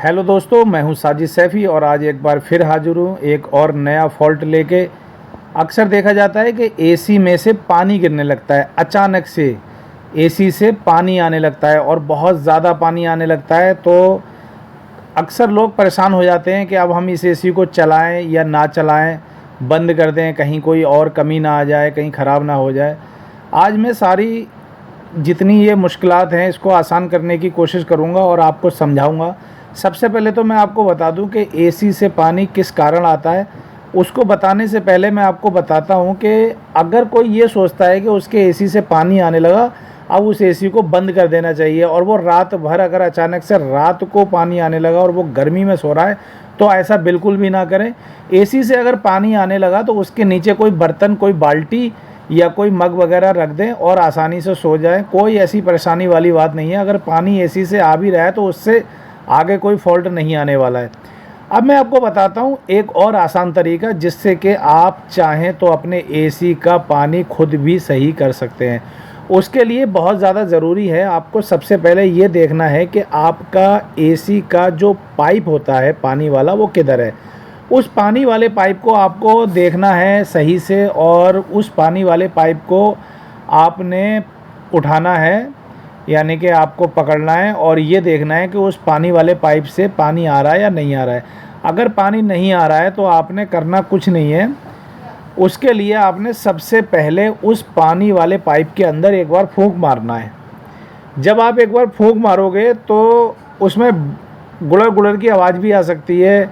Hello दोस्तों, मैं हूं साजिद सैफ़ी और आज एक बार फिर हाज़िर हूं एक और नया फ़ॉल्ट लेके। अक्सर देखा जाता है कि एसी में से पानी गिरने लगता है, अचानक से एसी से पानी आने लगता है और बहुत ज़्यादा पानी आने लगता है। तो अक्सर लोग परेशान हो जाते हैं कि अब हम इस एसी को चलाएं या ना चलाएं, बंद कर दें, कहीं कोई और कमी ना आ जाए, कहीं ख़राब ना हो जाए। आज मैं सारी जितनी ये मुश्किलात हैं इसको आसान करने की कोशिश करूँगा और आपको समझाऊँगा। सबसे पहले तो मैं आपको बता दूं कि एसी से पानी किस कारण आता है। उसको बताने से पहले मैं आपको बताता हूं कि अगर कोई ये सोचता है कि उसके एसी से पानी आने लगा, अब उस एसी को बंद कर देना चाहिए, और वो रात भर अगर अचानक से रात को पानी आने लगा और वो गर्मी में सो रहा है, तो ऐसा बिल्कुल भी ना करें। एसी से अगर पानी आने लगा तो उसके नीचे कोई बर्तन, कोई बाल्टी या कोई मग वगैरह रख दें और आसानी से सो जाएं। कोई ऐसी परेशानी वाली बात नहीं है। अगर पानी एसी से आ भी रहा है तो उससे आगे कोई फॉल्ट नहीं आने वाला है। अब मैं आपको बताता हूँ एक और आसान तरीका, जिससे कि आप चाहें तो अपने एसी का पानी खुद भी सही कर सकते हैं। उसके लिए बहुत ज़्यादा ज़रूरी है, आपको सबसे पहले ये देखना है कि आपका एसी का जो पाइप होता है पानी वाला, वो किधर है। उस पानी वाले पाइप को आपको देखना है सही से, और उस पानी वाले पाइप को आपने उठाना है, यानी कि आपको पकड़ना है और ये देखना है कि उस पानी वाले पाइप से पानी आ रहा है या नहीं आ रहा है। अगर पानी नहीं आ रहा है तो आपने करना कुछ नहीं है। उसके लिए आपने सबसे पहले उस पानी वाले पाइप के अंदर एक बार फूंक मारना है। जब आप एक बार फूंक मारोगे तो उसमें गुड़र गुड़र की आवाज़ भी आ सकती है,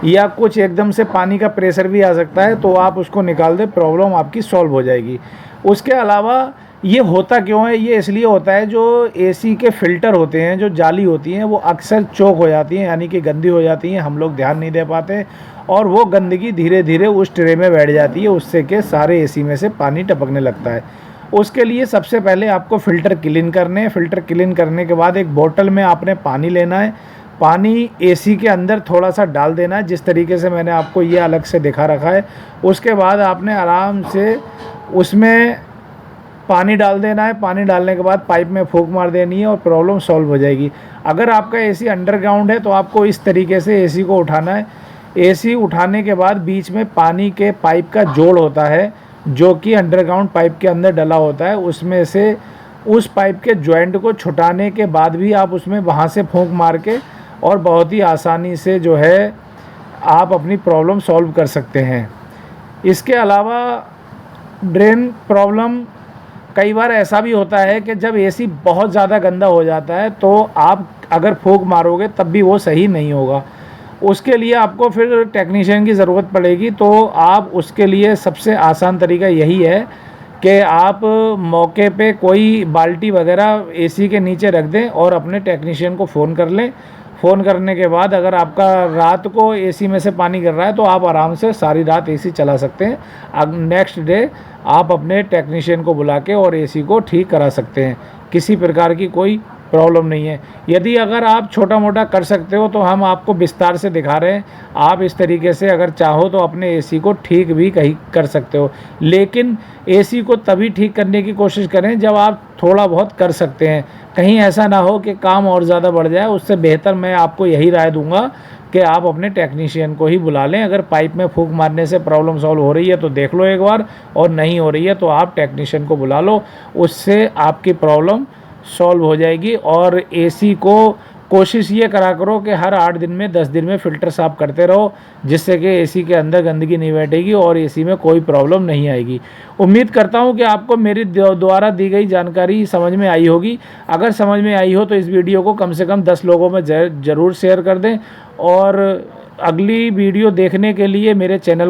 या कुछ एकदम से पानी का प्रेशर भी आ सकता है, तो आप उसको निकाल दें, प्रॉब्लम आपकी सॉल्व हो जाएगी। उसके अलावा ये होता क्यों है, ये इसलिए होता है, जो एसी के फ़िल्टर होते हैं, जो जाली होती हैं, वो अक्सर चोक हो जाती हैं, यानी कि गंदी हो जाती हैं। हम लोग ध्यान नहीं दे पाते और वो गंदगी धीरे धीरे उस ट्रे में बैठ जाती है, उससे कि सारे एसी में से पानी टपकने लगता है। उसके लिए सबसे पहले आपको फ़िल्टर क्लीन करने हैं। फ़िल्टर क्लीन करने के बाद एक बोतल में आपने पानी लेना है। पानी एसी के अंदर थोड़ा सा डाल देना है, जिस तरीके से मैंने आपको ये अलग से दिखा रखा है। उसके बाद आपने आराम से उसमें पानी डाल देना है। पानी डालने के बाद पाइप में फूंक मार देनी है और प्रॉब्लम सॉल्व हो जाएगी। अगर आपका एसी अंडरग्राउंड है तो आपको इस तरीके से एसी को उठाना है। एसी उठाने के बाद बीच में पानी के पाइप का जोड़ होता है, जो कि अंडरग्राउंड पाइप के अंदर डला होता है। उसमें से उस पाइप के जॉइंट को छुटाने के बाद भी आप उसमें वहाँ से फूंक मार के और बहुत ही आसानी से जो है आप अपनी प्रॉब्लम सॉल्व कर सकते हैं। इसके अलावा ड्रेन प्रॉब्लम, कई बार ऐसा भी होता है कि जब एसी बहुत ज़्यादा गंदा हो जाता है तो आप अगर फूंक मारोगे तब भी वो सही नहीं होगा। उसके लिए आपको फिर टेक्नीशियन की ज़रूरत पड़ेगी। तो आप उसके लिए सबसे आसान तरीका यही है कि आप मौके पे कोई बाल्टी वगैरह एसी के नीचे रख दें और अपने टेक्नीशियन को फ़ोन कर लें। फ़ोन करने के बाद अगर आपका रात को एसी में से पानी गिर रहा है तो आप आराम से सारी रात एसी चला सकते हैं। अब नेक्स्ट डे आप अपने टेक्नीशियन को बुला के और एसी को ठीक करा सकते हैं। किसी प्रकार की कोई प्रॉब्लम नहीं है। यदि अगर आप छोटा मोटा कर सकते हो तो हम आपको विस्तार से दिखा रहे हैं। आप इस तरीके से अगर चाहो तो अपने एसी को ठीक भी कहीं कर सकते हो, लेकिन एसी को तभी ठीक करने की कोशिश करें जब आप थोड़ा बहुत कर सकते हैं। कहीं ऐसा ना हो कि काम और ज़्यादा बढ़ जाए। उससे बेहतर मैं आपको यही राय दूंगा कि आप अपने टेक्नीशियन को ही बुला लें। अगर पाइप में फूंक मारने से प्रॉब्लम सॉल्व हो रही है तो देख लो एक बार, और नहीं हो रही है तो आप टेक्नीशियन को बुला लो, उससे आपकी प्रॉब्लम सॉल्व हो जाएगी। और एसी को कोशिश ये करा करो कि हर 8 दिन में 10 दिन में फ़िल्टर साफ़ करते रहो, जिससे कि एसी के अंदर गंदगी नहीं बैठेगी और एसी में कोई प्रॉब्लम नहीं आएगी। उम्मीद करता हूँ कि आपको मेरी द्वारा दी गई जानकारी समझ में आई होगी। अगर समझ में आई हो तो इस वीडियो को कम से कम 10 लोगों में ज़रूर शेयर कर दें, और अगली वीडियो देखने के लिए मेरे चैनल